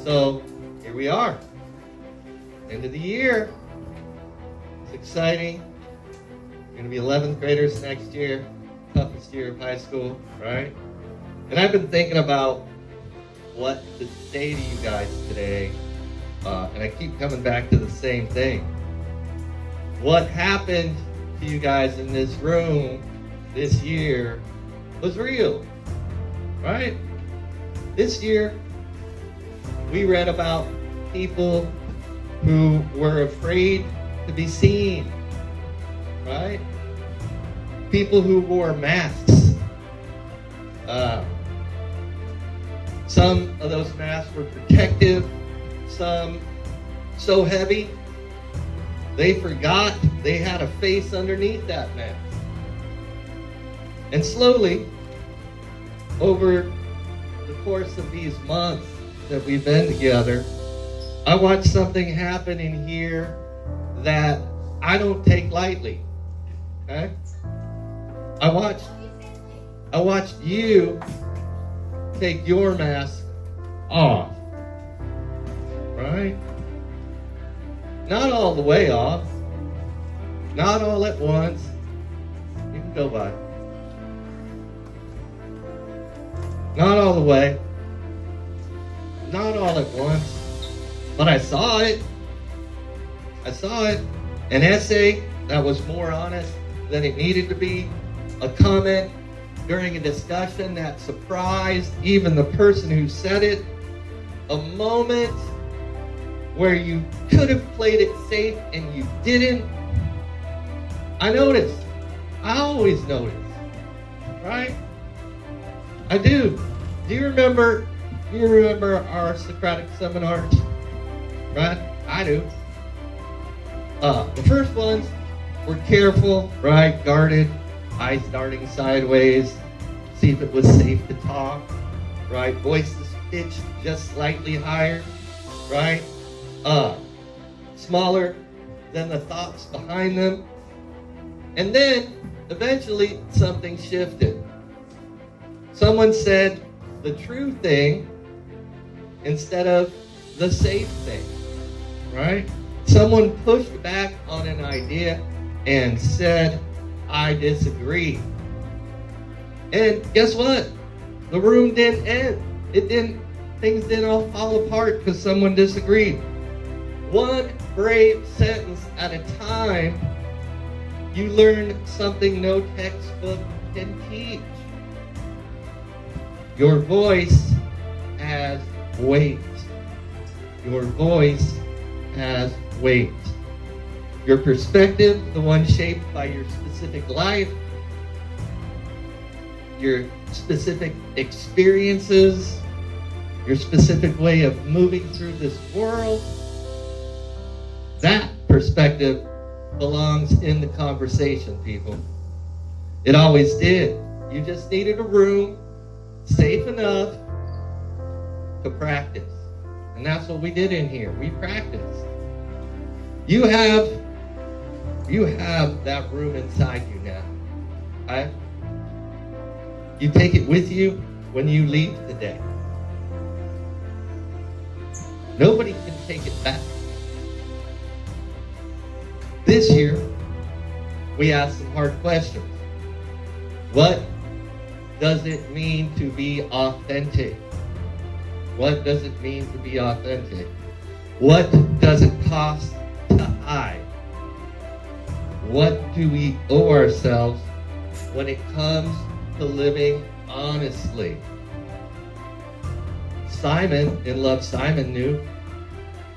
So here we are, end of the year. It's exciting. We're going to be 11th graders next year, toughest year of high school, right? And I've been thinking about what to say to you guys today, and I keep coming back to the same thing. What happened to you guys in this room this year was real, right? This year, we read about people who were afraid to be seen, right? People who wore masks. Some of those masks were protective, some so heavy, they forgot they had a face underneath that mask. And slowly, over the course of these months that we've been together, I watched something happen in here that I don't take lightly. Okay? I watched you take your mask off. Right? Not all the way off. Not all at once. You can go by. Not all the way. Not all at once. But I saw it. I saw it. An essay that was more honest than it needed to be. A comment during a discussion that surprised even the person who said it. A moment where you could have played it safe and you didn't. I noticed. I always notice. Right? I do. Do you remember our Socratic seminars? Right? I do. The first ones were careful, right? Guarded, eyes darting sideways, see if it was safe to talk, right? Voices pitched just slightly higher, right? Smaller than the thoughts behind them. And then, eventually, something shifted. Someone said the true thing instead of the safe thing, right? Someone pushed back on an idea and said, I disagree. And guess what? The room didn't end. Things didn't all fall apart because someone disagreed. One brave sentence at a time, you learn something no textbook can teach. Your voice has weight. Your voice has weight. Your perspective, the one shaped by your specific life, your specific experiences, your specific way of moving through this world, that perspective belongs in the conversation, people. It always did. You just needed a room safe enough to practice. And that's what we did in here. We practiced. You have that room inside you now. Right? You take it with you when you leave today. Nobody can take it back. This year, we asked some hard questions. What does it mean to be authentic? What does it mean to be authentic? What does it cost to hide? What do we owe ourselves when it comes to living honestly? Simon, in Love Simon, knew.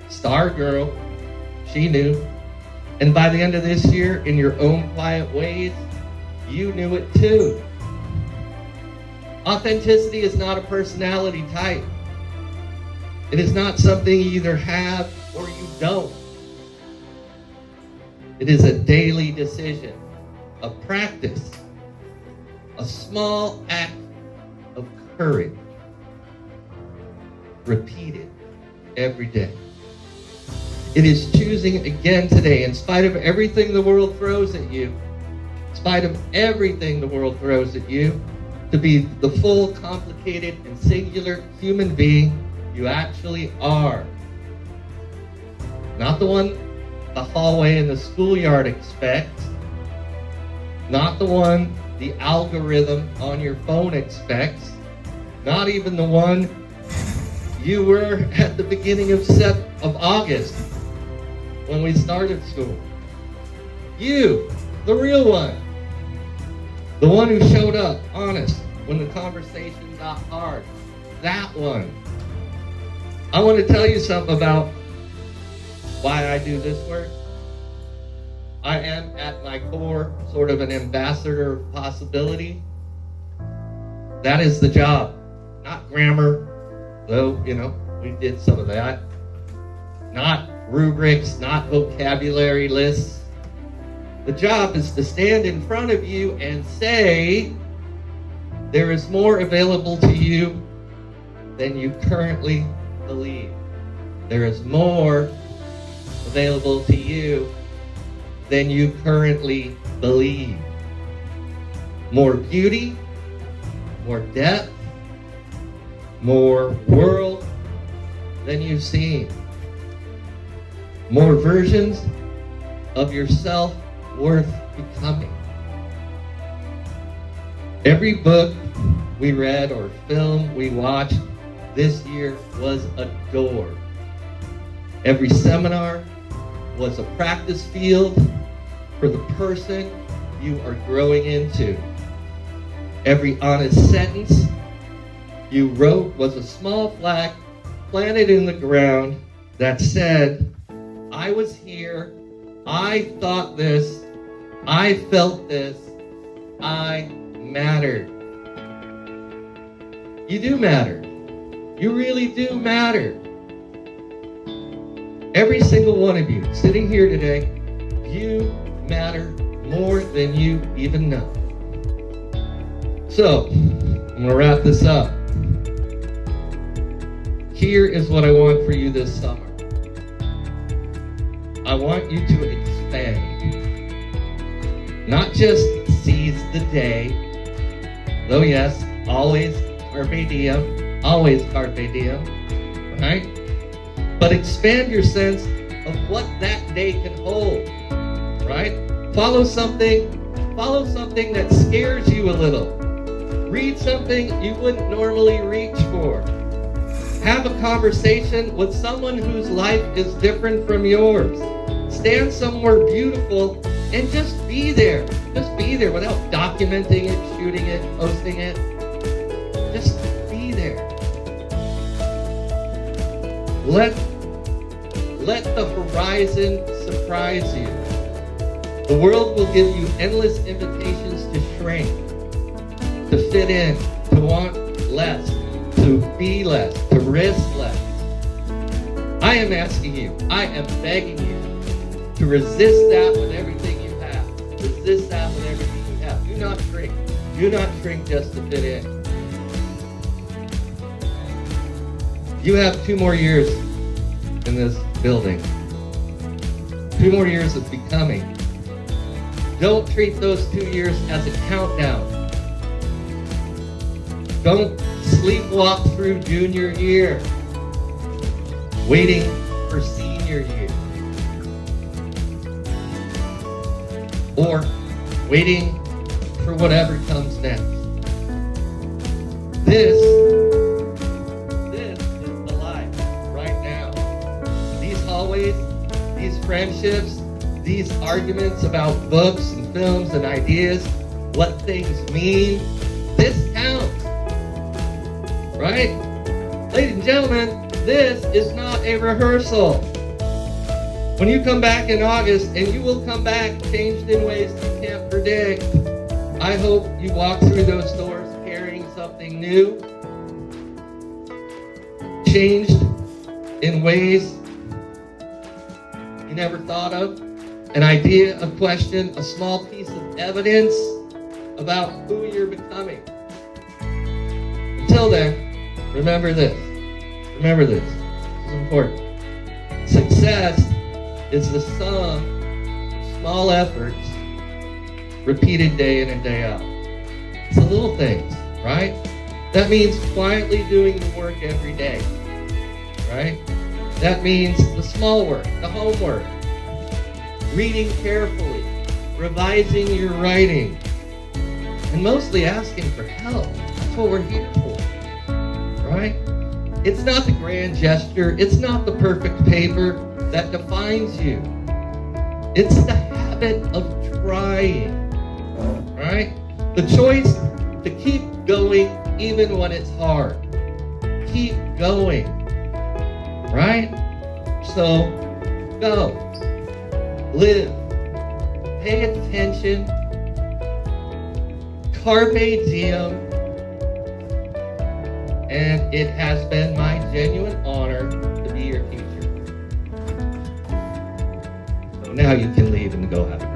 Stargirl, she knew. And by the end of this year, in your own quiet ways, you knew it too. Authenticity is not a personality type. It is not something you either have or you don't. It is a daily decision, a practice, a small act of courage, repeated every day. It is choosing again today, in spite of everything the world throws at you, in spite of everything the world throws at you, to be the full, complicated, and singular human being you actually are. Not the one the hallway in the schoolyard expects. Not the one the algorithm on your phone expects. Not even the one you were at the beginning of August when we started school. You, the real one. The one who showed up, honest, when the conversation got hard. That one. I want to tell you something about why I do this work. I am at my core sort of an ambassador of possibility. That is the job. Not grammar, though, we did some of that. Not rubrics, not vocabulary lists. The job is to stand in front of you and say, there is more available to you than you currently believe. There is more available to you than you currently believe. More beauty, more depth, more world than you've seen. More versions of yourself worth becoming. Every book we read or film we watched this year was a door. Every seminar was a practice field for the person you are growing into. Every honest sentence you wrote was a small flag planted in the ground that said, I was here, I thought this, I felt this, I mattered. You do matter. You really do matter. Every single one of you sitting here today, you matter more than you even know. So, I'm going to wrap this up. Here is what I want for you this summer. I want you to expand. Not just seize the day, though yes, always Carpe diem, always Carpe diem, right? But expand your sense of what that day can hold, right? Follow something that scares you a little. Read something you wouldn't normally reach for. Have a conversation with someone whose life is different from yours. Stand somewhere beautiful and just be there. Just be there without documenting it, shooting it, posting it. Just be there. Let the horizon surprise you. The world will give you endless invitations to shrink, to fit in, to want less, to be less, to risk less. I am asking you, I am begging you to resist that with everything you have. Resist that with everything you have. Do not shrink. Do not shrink just to fit in. You have 2 more years in this building. 2 more years of becoming. Don't treat those 2 years as a countdown. Don't sleepwalk through junior year, waiting for senior year, or waiting for whatever comes next. This is the life right now. These hallways, these friendships, these arguments about books and films and ideas, what things mean, this counts. Right? Ladies and gentlemen, this is not a rehearsal. When you come back in August, and you will come back changed in ways you can't predict, I hope you walk through those doors carrying something new, changed in ways you never thought of, an idea, a question, a small piece of evidence about who you're becoming. Until then, remember this. Remember this. This is important. Success is the sum of small efforts repeated day in and day out. It's the little things, right? That means quietly doing the work every day. right? That means the small work, the homework, reading carefully, revising your writing, and mostly asking for help. That's what we're here for, right? It's not the grand gesture. It's not the perfect paper that defines you. It's the habit of trying, right? The choice to keep going even when it's hard. Keep going, right? So, go. Live. Pay attention. Carpe diem. And it has been my genuine honor to be your teacher. So now you can leave and go have a